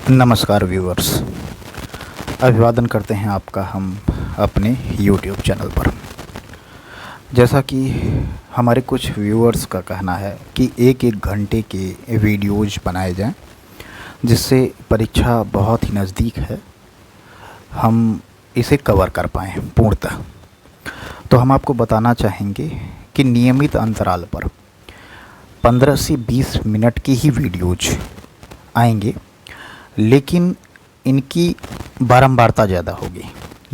नमस्कार व्यूअर्स, अभिवादन करते हैं आपका हम अपने YouTube चैनल पर। जैसा कि हमारे कुछ व्यूअर्स का कहना है कि एक एक घंटे के वीडियोज़ बनाए जाएं, जिससे परीक्षा बहुत ही नज़दीक है, हम इसे कवर कर पाएँ पूर्णतः। तो हम आपको बताना चाहेंगे कि नियमित अंतराल पर 15 से 20 मिनट की ही वीडियोज़ आएंगे, लेकिन इनकी बारंबारता ज़्यादा होगी।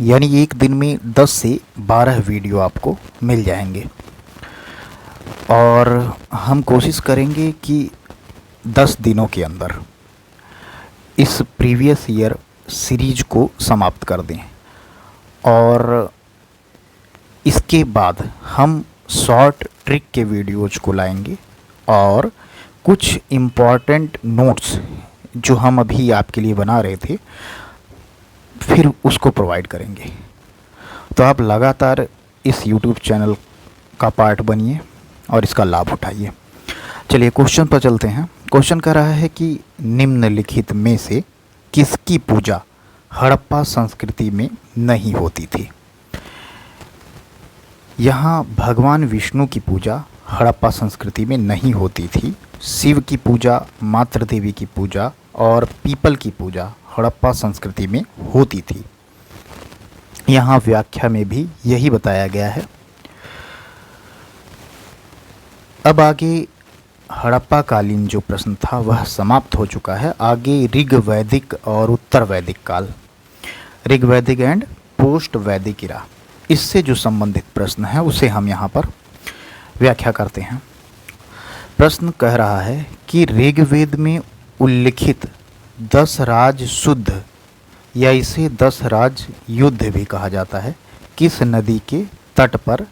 यानी एक दिन में 10 से 12 वीडियो आपको मिल जाएंगे और हम कोशिश करेंगे कि 10 दिनों के अंदर इस प्रीवियस ईयर सीरीज को समाप्त कर दें। और इसके बाद हम शॉर्ट ट्रिक के वीडियोज़ को लाएंगे और कुछ इम्पॉर्टेंट नोट्स जो हम अभी आपके लिए बना रहे थे फिर उसको प्रोवाइड करेंगे। तो आप लगातार इस YouTube चैनल का पार्ट बनिए और इसका लाभ उठाइए। चलिए क्वेश्चन पर चलते हैं। क्वेश्चन कह रहा है कि निम्नलिखित में से किसकी पूजा हड़प्पा संस्कृति में नहीं होती थी। यहाँ भगवान विष्णु की पूजा हड़प्पा संस्कृति में नहीं होती थी। शिव की पूजा, मातृ देवी की पूजा और पीपल की पूजा हड़प्पा संस्कृति में होती थी। यहाँ व्याख्या में भी यही बताया गया है। अब आगे हड़प्पा कालीन जो प्रश्न था वह समाप्त हो चुका है। आगे ऋग वैदिक और उत्तर वैदिक काल, ऋग वैदिक एंड पोस्ट वैदिक इरा, इससे जो संबंधित प्रश्न है उसे हम यहाँ पर व्याख्या करते हैं। प्रश्न कह रहा है कि ऋग्वेद में उल्लिखित 10 राज शुद्ध या इसे 10 राज युद्ध भी कहा जाता है किस नदी के तट पर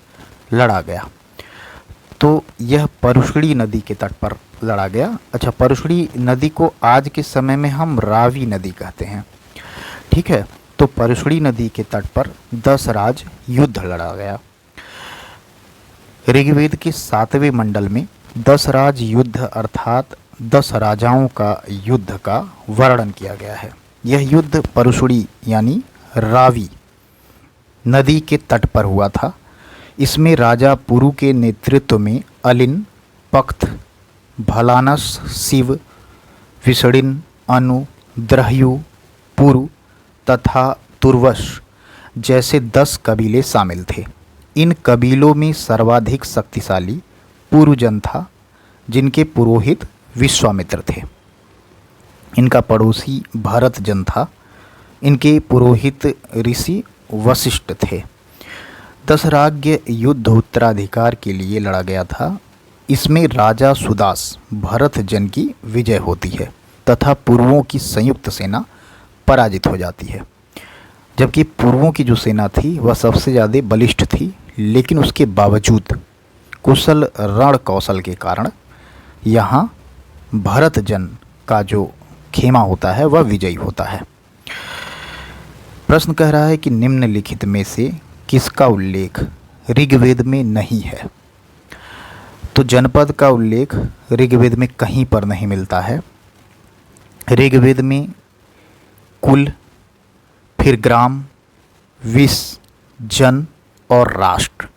लड़ा गया। तो यह परुष्णी नदी के तट पर लड़ा गया। अच्छा, परुष्णी नदी को आज के समय में हम रावी नदी कहते हैं, ठीक है। तो परुष्णी नदी के तट पर 10 राज युद्ध लड़ा गया। ऋग्वेद के 7वें मंडल में 10 राज युद्ध अर्थात 10 राजाओं का युद्ध का वर्णन किया गया है। यह युद्ध परुष्णी यानी रावी नदी के तट पर हुआ था। इसमें राजा पुरु के नेतृत्व में अलिन, पक्त, भलानस, शिव, विषडिन, अनु, द्रह्यु, पुरु तथा तुर्वश जैसे 10 कबीले शामिल थे। इन कबीलों में सर्वाधिक शक्तिशाली पुरुजन था, जिनके पुरोहित विश्वामित्र थे। इनका पड़ोसी भरतजन था। इनके पुरोहित ऋषि वशिष्ठ थे। दशराज्य युद्ध उत्तराधिकार के लिए लड़ा गया था। इसमें राजा सुदास भरतजन की विजय होती है तथा पूर्वों की संयुक्त सेना पराजित हो जाती है। जबकि पूर्वों की जो सेना थी वह सबसे ज़्यादा बलिष्ठ थी, लेकिन उसके बावजूद कुशल रण कौशल के कारण यहाँ भरतजन का जो खेमा होता है वह विजयी होता है। प्रश्न कह रहा है कि निम्नलिखित में से किसका उल्लेख ऋग्वेद में नहीं है। तो जनपद का उल्लेख ऋग्वेद में कहीं पर नहीं मिलता है। ऋग्वेद में कुल, फिर ग्राम, विष, जन और राष्ट्र,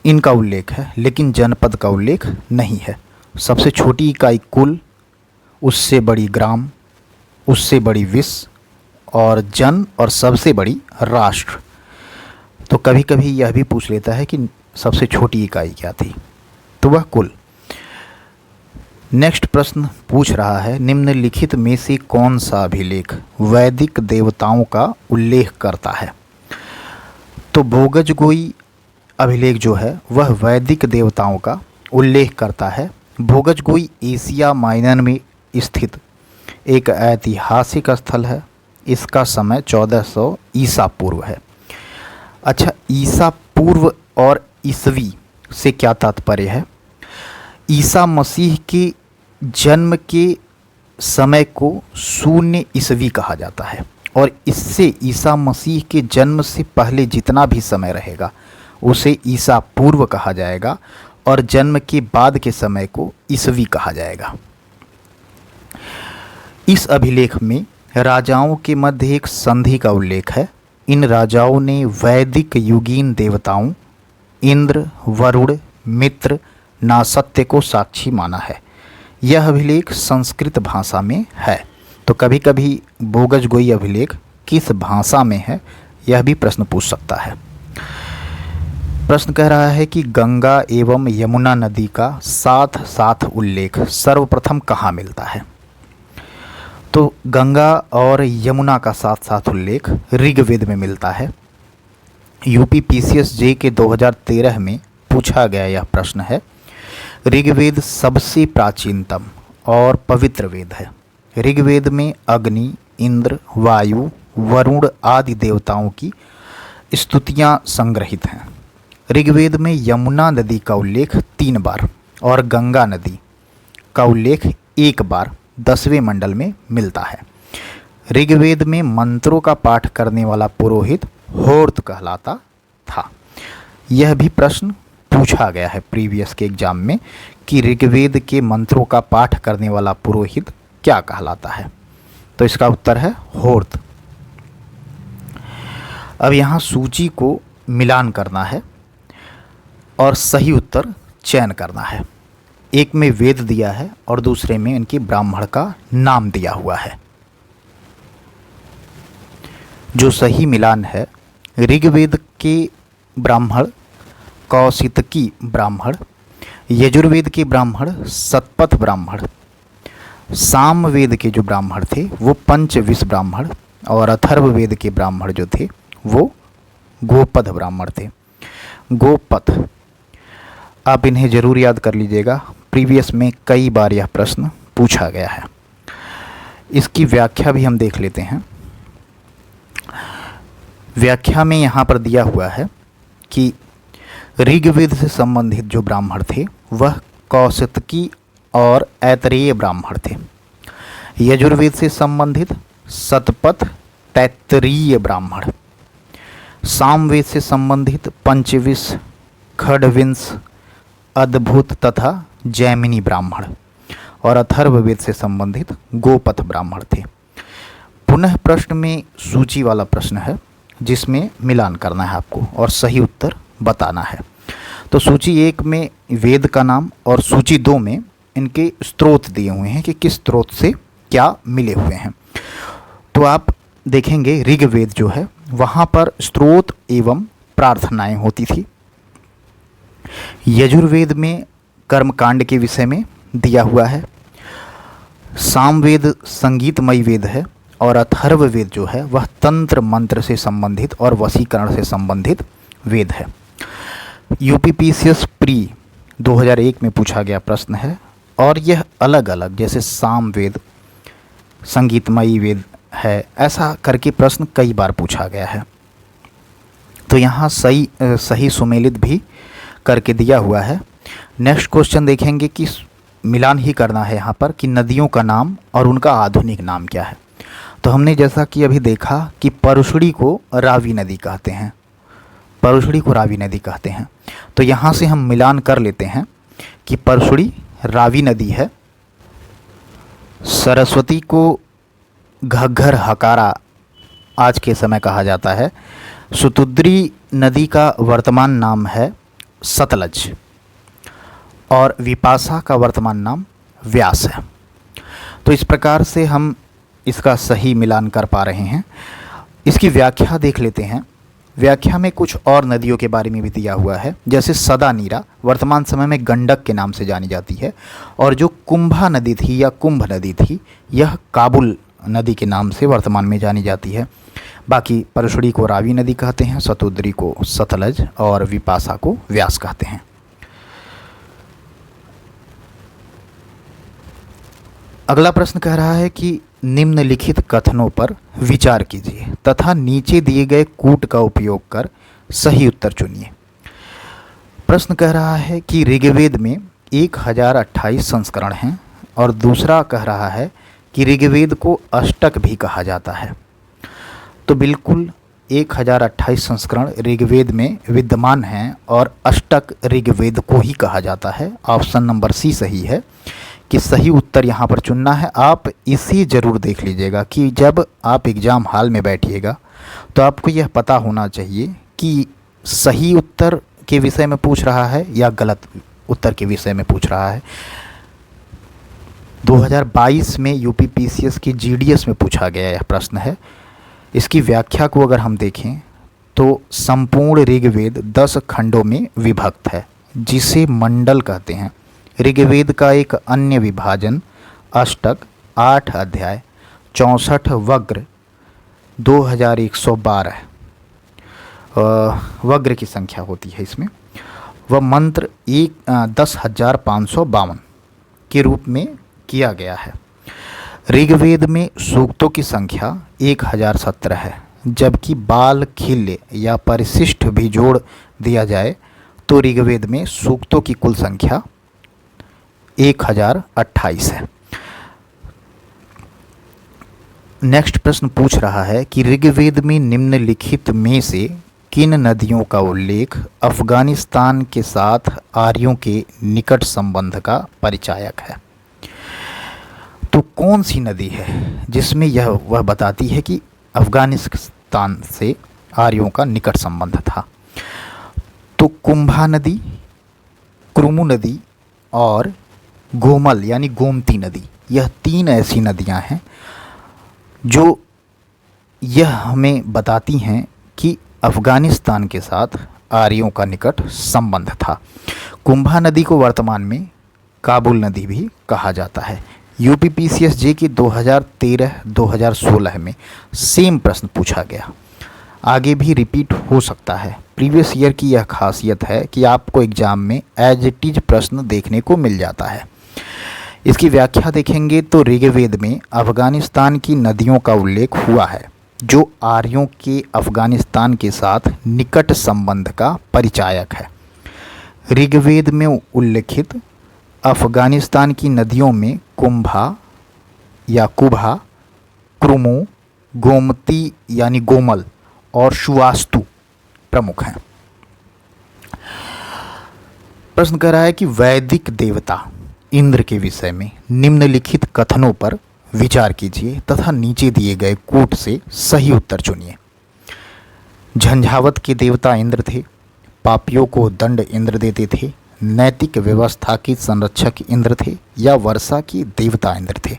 इनका उल्लेख है, लेकिन जनपद का उल्लेख नहीं है। सबसे छोटी इकाई कुल, उससे बड़ी ग्राम, उससे बड़ी विष और जन और सबसे बड़ी राष्ट्र। तो कभी कभी यह भी पूछ लेता है कि सबसे छोटी इकाई क्या थी, तो वह कुल। नेक्स्ट प्रश्न पूछ रहा है निम्नलिखित में से कौन सा अभिलेख वैदिक देवताओं का उल्लेख करता है। तो भोगजगोई अभिलेख जो है वह वैदिक देवताओं का उल्लेख करता है। भोगजगोई एशिया माइनर में स्थित एक ऐतिहासिक स्थल है। इसका समय 1400 ईसा पूर्व है। अच्छा, ईसा पूर्व और ईसवी से क्या तात्पर्य है। ईसा मसीह के जन्म के समय को 0 ईसवी कहा जाता है और इससे ईसा मसीह के जन्म से पहले जितना भी समय रहेगा उसे ईसा पूर्व कहा जाएगा और जन्म के बाद के समय को ईसवी कहा जाएगा। इस अभिलेख में राजाओं के मध्य एक संधि का उल्लेख है। इन राजाओं ने वैदिक युगीन देवताओं इंद्र, वरुण, मित्र, नासत्य को साक्षी माना है। यह अभिलेख संस्कृत भाषा में है। तो कभी कभी बोगजगोई अभिलेख किस भाषा में है, यह भी प्रश्न पूछ सकता है। प्रश्न कह रहा है कि गंगा एवं यमुना नदी का साथ साथ उल्लेख सर्वप्रथम कहाँ मिलता है। तो गंगा और यमुना का साथ साथ उल्लेख ऋग्वेद में मिलता है। यूपी पीसीएस जे के 2013 में पूछा गया यह प्रश्न है। ऋग्वेद सबसे प्राचीनतम और पवित्र वेद है। ऋग्वेद में अग्नि, इंद्र, वायु, वरुण आदि देवताओं की स्तुतियाँ संग्रहित हैं। ऋग्वेद में यमुना नदी का उल्लेख 3 बार और गंगा नदी का उल्लेख 1 बार 10वें मंडल में मिलता है। ऋग्वेद में मंत्रों का पाठ करने वाला पुरोहित होर्त कहलाता था। यह भी प्रश्न पूछा गया है प्रीवियस के एग्जाम में कि ऋग्वेद के मंत्रों का पाठ करने वाला पुरोहित क्या कहलाता है। तो इसका उत्तर है होर्त। अब यहाँ सूची को मिलान करना है और सही उत्तर चयन करना है। एक में वेद दिया है और दूसरे में इनके ब्राह्मण का नाम दिया हुआ है। जो सही मिलान है, ऋग्वेद के ब्राह्मण कौशितकी ब्राह्मण, यजुर्वेद के ब्राह्मण सतपथ ब्राह्मण, सामवेद के जो ब्राह्मण थे वो पंचविश ब्राह्मण और अथर्ववेद के ब्राह्मण जो थे वो गोपथ ब्राह्मण थे। गोपथ, आप इन्हें जरूर याद कर लीजिएगा, प्रीवियस में कई बार यह प्रश्न पूछा गया है। इसकी व्याख्या भी हम देख लेते हैं। व्याख्या में यहाँ पर दिया हुआ है कि ऋग्वेद से संबंधित जो ब्राह्मण थे वह कौशितकी और ऐतरेय ब्राह्मण थे। यजुर्वेद से संबंधित सतपथ तैत्तरीय ब्राह्मण, सामवेद से संबंधित पंचविश, खड्विंश, अद्भुत तथा जैमिनी ब्राह्मण और अथर्ववेद से संबंधित गोपथ ब्राह्मण थे। पुनः प्रश्न में सूची वाला प्रश्न है जिसमें मिलान करना है आपको और सही उत्तर बताना है। तो सूची 1 में वेद का नाम और सूची 2 में इनके स्रोत दिए हुए हैं कि किस स्रोत से क्या मिले हुए हैं। तो आप देखेंगे ऋग्वेद जो है वहाँ पर स्रोत एवं प्रार्थनाएं होती थी। यजुर्वेद में कर्मकांड के विषय में दिया हुआ है। सामवेद संगीतमय वेद है और अथर्ववेद जो है वह तंत्र मंत्र से संबंधित और वशीकरण से संबंधित वेद है। यूपीपीसीएस प्री 2001 में पूछा गया प्रश्न है और यह अलग अलग, जैसे सामवेद संगीतमयी वेद है, ऐसा करके प्रश्न कई बार पूछा गया है। तो यहाँ सही सुमेलित भी करके दिया हुआ है। नेक्स्ट क्वेश्चन देखेंगे कि मिलान ही करना है यहाँ पर कि नदियों का नाम और उनका आधुनिक नाम क्या है। तो हमने जैसा कि अभी देखा कि परुशड़ी को रावी नदी कहते हैं, परुशड़ी को रावी नदी कहते हैं। तो यहाँ से हम मिलान कर लेते हैं कि परुशड़ी रावी नदी है। सरस्वती को घग्घर हकारा आज के समय कहा जाता है। सुतुद्री नदी का वर्तमान नाम है सतलज और विपाशा का वर्तमान नाम व्यास है। तो इस प्रकार से हम इसका सही मिलान कर पा रहे हैं। इसकी व्याख्या देख लेते हैं। व्याख्या में कुछ और नदियों के बारे में भी दिया हुआ है, जैसे सदा नीरा वर्तमान समय में गंडक के नाम से जानी जाती है और जो कुंभा नदी थी या कुंभ नदी थी यह काबुल नदी के नाम से वर्तमान में जानी जाती है। बाकी परुशड़ी को रावी नदी कहते हैं, सतुद्री को सतलज और विपाशा को व्यास कहते हैं। अगला प्रश्न कह रहा है कि निम्नलिखित कथनों पर विचार कीजिए तथा नीचे दिए गए कूट का उपयोग कर सही उत्तर चुनिए। प्रश्न कह रहा है कि ऋग्वेद में 1028 संस्करण हैं और दूसरा कह रहा है कि ऋग्वेद को अष्टक भी कहा जाता है। तो बिल्कुल 1028 संस्करण ऋग्वेद में विद्यमान हैं और अष्टक ऋग्वेद को ही कहा जाता है। ऑप्शन नंबर सी सही है कि सही उत्तर यहाँ पर चुनना है। आप इसे ज़रूर देख लीजिएगा कि जब आप एग्ज़ाम हॉल में बैठिएगा तो आपको यह पता होना चाहिए कि सही उत्तर के विषय में पूछ रहा है या गलत उत्तर के विषय में पूछ रहा है। 2022 में यूपीपीसीएस की जीडीएस में पूछा गया यह प्रश्न है। इसकी व्याख्या को अगर हम देखें तो संपूर्ण ऋग्वेद 10 खंडों में विभक्त है, जिसे मंडल कहते हैं। ऋग्वेद का एक अन्य विभाजन अष्टक 8 अध्याय 64 वग्र 2112 वग्र की संख्या होती है इसमें। वह मंत्र 10,552 के रूप में किया गया है। ऋग्वेद में सूक्तों की संख्या 1017 है, जबकि बाल खिल्य या परिशिष्ट भी जोड़ दिया जाए तो ऋग्वेद में सूक्तों की कुल संख्या 1028 है। नेक्स्ट प्रश्न पूछ रहा है कि ऋग्वेद में निम्नलिखित में से किन नदियों का उल्लेख अफगानिस्तान के साथ आर्यों के निकट संबंध का परिचायक है। तो कौन सी नदी है जिसमें वह बताती है कि अफगानिस्तान से आर्यों का निकट संबंध था। तो कुंभा नदी, कुरुमु नदी और गोमल यानी गोमती नदी, यह 3 ऐसी नदियां हैं जो यह हमें बताती हैं कि अफ़गानिस्तान के साथ आर्यों का निकट संबंध था। कुंभा नदी को वर्तमान में काबुल नदी भी कहा जाता है। यूपीपीसीएस के 2013-2016 में सेम प्रश्न पूछा गया, आगे भी रिपीट हो सकता है। प्रीवियस ईयर की यह खासियत है कि आपको एग्ज़ाम में एज इट इज प्रश्न देखने को मिल जाता है। इसकी व्याख्या देखेंगे तो ऋग्वेद में अफ़गानिस्तान की नदियों का उल्लेख हुआ है जो आर्यों के अफ़गानिस्तान के साथ निकट संबंध का परिचायक है। ऋग्वेद में उल्लिखित अफ़गानिस्तान की नदियों में कुंभा या कुभा, क्रुमु, गोमती यानी गोमल और सुवास्तु प्रमुख हैं। प्रश्न कह रहा है कि वैदिक देवता इंद्र के विषय में निम्नलिखित कथनों पर विचार कीजिए तथा नीचे दिए गए कोट से सही उत्तर चुनिए। झंझावत के देवता इंद्र थे, पापियों को दंड इंद्र देते थे, नैतिक व्यवस्था के संरक्षक इंद्र थे या वर्षा के देवता इंद्र थे।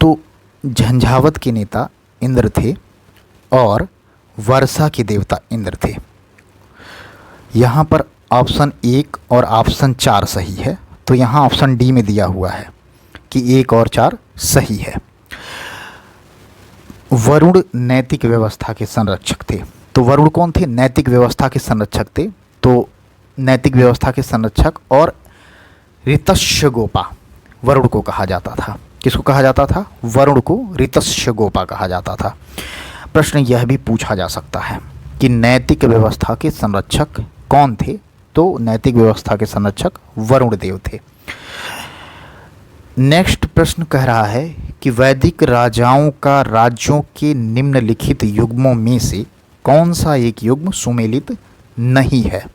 तो झंझावत के नेता इंद्र थे और वर्षा के देवता इंद्र थे। यहाँ पर ऑप्शन 1 और ऑप्शन 4 सही है, तो यहाँ ऑप्शन डी में दिया हुआ है कि 1 और 4 सही है। वरुण नैतिक व्यवस्था के संरक्षक थे। तो वरुण कौन थे? नैतिक व्यवस्था के संरक्षक थे। तो नैतिक व्यवस्था के संरक्षक और ऋतस्यगोपा वरुण को कहा जाता था। किसको कहा जाता था? वरुण को ऋतस्यगोपा कहा जाता था। प्रश्न यह भी पूछा जा सकता है कि नैतिक व्यवस्था के संरक्षक कौन थे? तो नैतिक व्यवस्था के संरक्षक वरुण देव थे। नेक्स्ट प्रश्न कह रहा है कि वैदिक राजाओं का राज्यों के निम्नलिखित युग्मों में से कौन सा एक युग्म सुमेलित नहीं है।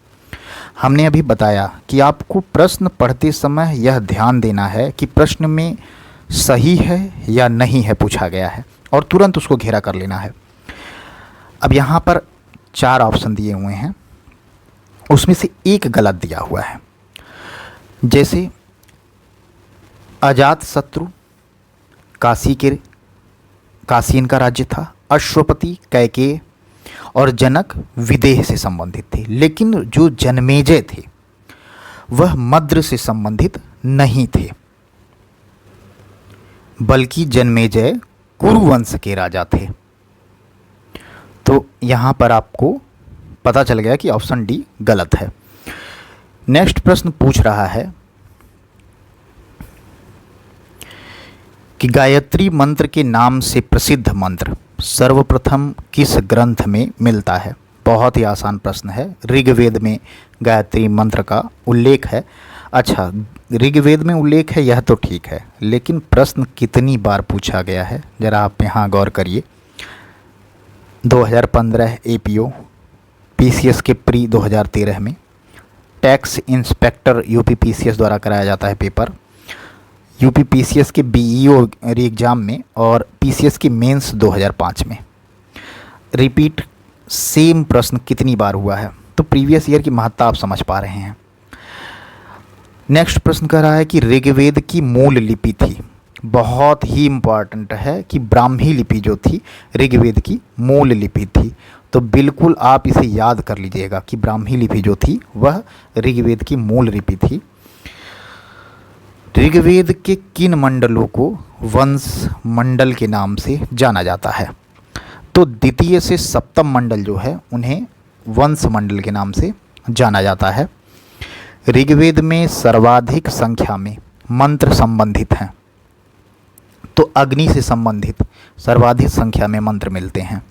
हमने अभी बताया कि आपको प्रश्न पढ़ते समय यह ध्यान देना है कि प्रश्न में सही है या नहीं है पूछा गया है और तुरंत उसको घेरा कर लेना है। अब यहाँ पर 4 ऑप्शन दिए हुए हैं, उसमें से एक गलत दिया हुआ है। जैसे अजात शत्रु काशी इनका राज्य था, अश्वपति कैकेय और जनक विदेह से संबंधित थे। लेकिन जो जन्मेजय थे वह मद्र से संबंधित नहीं थे, बल्कि जन्मेजय कुरुवंश के राजा थे। तो यहाँ पर आपको पता चल गया कि ऑप्शन डी गलत है। नेक्स्ट प्रश्न पूछ रहा है कि गायत्री मंत्र के नाम से प्रसिद्ध मंत्र सर्वप्रथम किस ग्रंथ में मिलता है। बहुत ही आसान प्रश्न है। ऋग्वेद में गायत्री मंत्र का उल्लेख है। अच्छा, ऋग्वेद में उल्लेख है यह तो ठीक है, लेकिन प्रश्न कितनी बार पूछा गया है ज़रा आप यहाँ गौर करिए। 2015 एपीओ, पीसीएस के प्री 2013 में, टैक्स इंस्पेक्टर यूपीपीसीएस द्वारा कराया जाता है पेपर, यूपी पीसीएस के बीईओ एग्ज़ाम में और पीसीएस के मेंस 2005 में। रिपीट सेम प्रश्न कितनी बार हुआ है, तो प्रीवियस ईयर की महत्ता आप समझ पा रहे हैं। नेक्स्ट प्रश्न कह रहा है कि ऋग्वेद की मूल लिपि थी। बहुत ही इम्पॉर्टेंट है कि ब्राह्मी लिपि जो थी ऋग्वेद की मूल लिपि थी, तो बिल्कुल आप इसे याद कर लीजिएगा कि ब्राह्मी लिपि जो थी वह ऋग्वेद की मूल लिपि थी। ऋग्वेद के किन मंडलों को वंश मंडल के नाम से जाना जाता है, तो द्वितीय से सप्तम मंडल जो है उन्हें वंश मंडल के नाम से जाना जाता है। ऋग्वेद में सर्वाधिक संख्या में मंत्र संबंधित हैं, तो अग्नि से संबंधित सर्वाधिक संख्या में मंत्र मिलते हैं।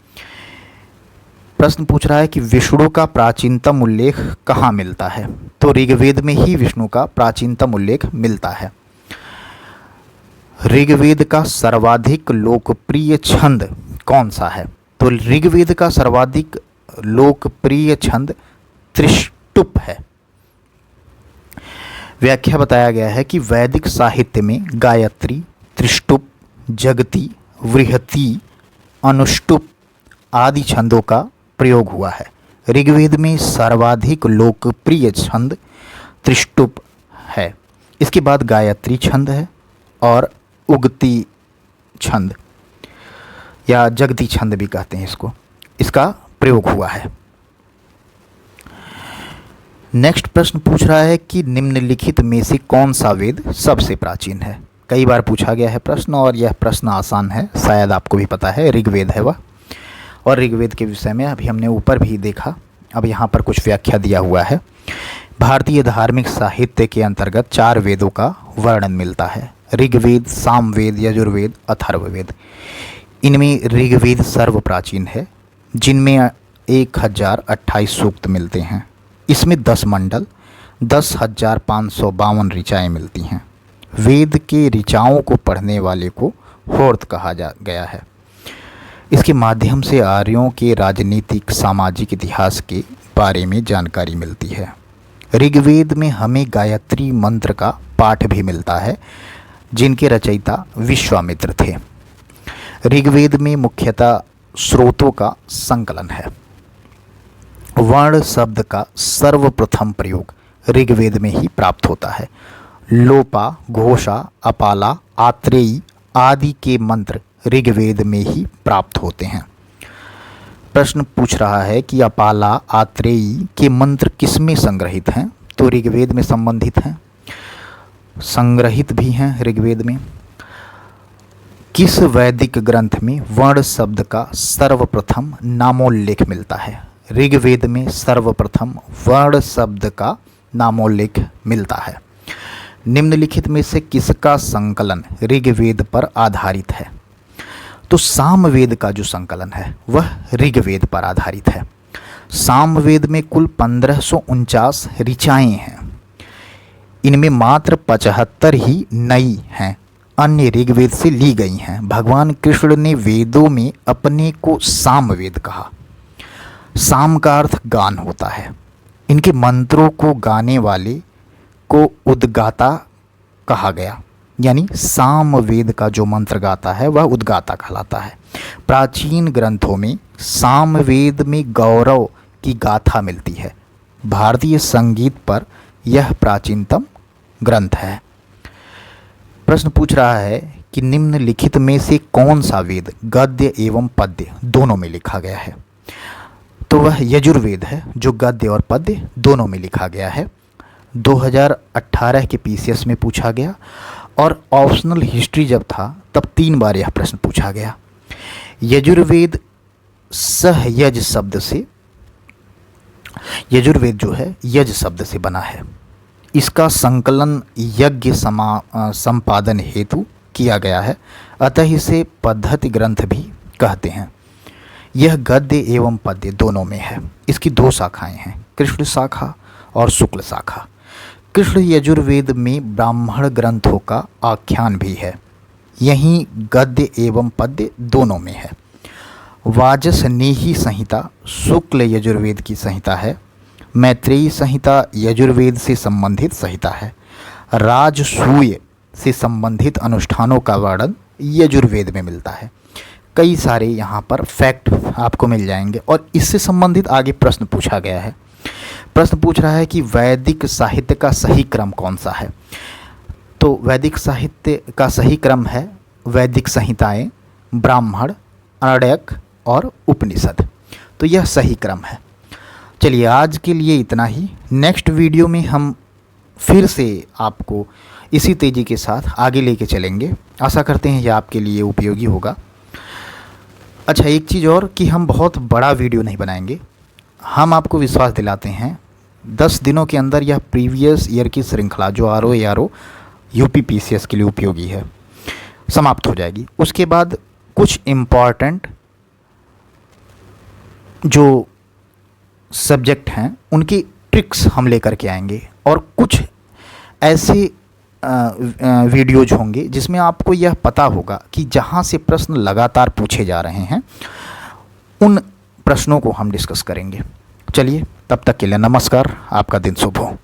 प्रश्न पूछ रहा है कि विष्णु का प्राचीनतम उल्लेख कहाँ मिलता है, तो ऋग्वेद में ही विष्णु का प्राचीनतम उल्लेख मिलता है। ऋग्वेद का सर्वाधिक लोकप्रिय छंद कौन सा है, तो ऋग्वेद का सर्वाधिक लोकप्रिय छंद त्रिष्टुप है। व्याख्या बताया गया है कि वैदिक साहित्य में गायत्री, त्रिष्टुप, जगती, वृहति, अनुष्टुप आदि छंदों का प्रयोग हुआ है। ऋग्वेद में सर्वाधिक लोकप्रिय छंद त्रिष्टुप है। इसके बाद गायत्री छंद है और उगती छंद या जगती छंद भी कहते हैं इसको, इसका प्रयोग हुआ है। नेक्स्ट प्रश्न पूछ रहा है कि निम्नलिखित में से कौन सा वेद सबसे प्राचीन है। कई बार पूछा गया है प्रश्न और यह प्रश्न आसान है, शायद आपको भी पता है, ऋग्वेद है वह। और ऋग्वेद के विषय में अभी हमने ऊपर भी देखा, अब यहाँ पर कुछ व्याख्या दिया हुआ है। भारतीय धार्मिक साहित्य के अंतर्गत 4 वेदों का वर्णन मिलता है: ऋग्वेद, सामवेद, यजुर्वेद, अथर्ववेद। इनमें ऋग्वेद सर्वप्राचीन है, जिनमें 1028 सूक्त मिलते हैं। इसमें 10 मंडल, 10,552 ऋचाएँ मिलती हैं। वेद के ऋचाओं को पढ़ने वाले को होर्त कहा गया है। इसके माध्यम से आर्यों के राजनीतिक सामाजिक इतिहास के बारे में जानकारी मिलती है। ऋग्वेद में हमें गायत्री मंत्र का पाठ भी मिलता है, जिनके रचयिता विश्वामित्र थे। ऋग्वेद में मुख्यतः स्रोतों का संकलन है। वर्ण शब्द का सर्वप्रथम प्रयोग ऋग्वेद में ही प्राप्त होता है। लोपा, घोषा, अपाला, आत्रेयी आदि के मंत्र ऋग्वेद में ही प्राप्त होते हैं। प्रश्न पूछ रहा है कि अपाला, आत्रेयी के मंत्र किसमें संग्रहित हैं, तो ऋग्वेद में संबंधित हैं, संग्रहित भी हैं ऋग्वेद में। किस वैदिक ग्रंथ में वर्ण शब्द का सर्वप्रथम नामोल्लेख मिलता है? ऋग्वेद में सर्वप्रथम वर्ण शब्द का नामोल्लेख मिलता है। निम्नलिखित में से किसका संकलन ऋग्वेद पर आधारित है? तो सामवेद का जो संकलन है वह ऋग्वेद पर आधारित है। सामवेद में कुल 1549 ऋचाएँ हैं। इनमें मात्र 75 ही नई हैं, अन्य ऋग्वेद से ली गई हैं। भगवान कृष्ण ने वेदों में अपने को सामवेद कहा। साम का अर्थ गान होता है। इनके मंत्रों को गाने वाले को उद्गाता कहा गया, यानी सामवेद का जो मंत्र गाता है वह उद्गाता कहलाता है। प्राचीन ग्रंथों में सामवेद में गौरव की गाथा मिलती है। भारतीय संगीत पर यह प्राचीनतम ग्रंथ है। प्रश्न पूछ रहा है कि निम्नलिखित में से कौन सा वेद गद्य एवं पद्य दोनों में लिखा गया है? तो वह यजुर्वेद है, जो गद्य और पद्य दोनों में लिखा गया है। 2018 के पीसीएस में पूछा गया और ऑप्शनल हिस्ट्री जब था तब 3 बार यह प्रश्न पूछा गया। यजुर्वेद सहयज शब्द से, यजुर्वेद जो है यज शब्द से बना है। इसका संकलन यज्ञ संपादन हेतु किया गया है, अतः इसे पद्धति ग्रंथ भी कहते हैं। यह गद्य एवं पद्य दोनों में है। इसकी 2 शाखाएं हैं, कृष्ण शाखा और शुक्ल शाखा। कृष्ण यजुर्वेद में ब्राह्मण ग्रंथों का आख्यान भी है। यहीं गद्य एवं पद्य दोनों में है। वाजसनेयी संहिता शुक्ल यजुर्वेद की संहिता है। मैत्रेयी संहिता यजुर्वेद से संबंधित संहिता है। राजसूय से संबंधित अनुष्ठानों का वर्णन यजुर्वेद में मिलता है। कई सारे यहाँ पर फैक्ट आपको मिल जाएंगे और इससे संबंधित आगे प्रश्न पूछा गया है। प्रश्न पूछ रहा है कि वैदिक साहित्य का सही क्रम कौन सा है। तो वैदिक साहित्य का सही क्रम है वैदिक संहिताएं, ब्राह्मण, आरण्यक और उपनिषद। तो यह सही क्रम है। चलिए आज के लिए इतना ही। नेक्स्ट वीडियो में हम फिर से आपको इसी तेज़ी के साथ आगे लेके चलेंगे। आशा करते हैं यह आपके लिए उपयोगी होगा। अच्छा, एक चीज़ और कि हम बहुत बड़ा वीडियो नहीं बनाएंगे। हम आपको विश्वास दिलाते हैं 10 दिनों के अंदर यह प्रीवियस ईयर की श्रृंखला जो RO UP PCS के लिए उपयोगी है समाप्त हो जाएगी। उसके बाद कुछ इम्पॉर्टेंट जो सब्जेक्ट हैं उनकी ट्रिक्स हम लेकर के आएंगे और कुछ ऐसे वीडियोज होंगे जिसमें आपको यह पता होगा कि जहाँ से प्रश्न लगातार पूछे जा रहे हैं उन प्रश्नों को हम डिस्कस करेंगे। चलिए तब तक के लिए नमस्कार, आपका दिन शुभ हो।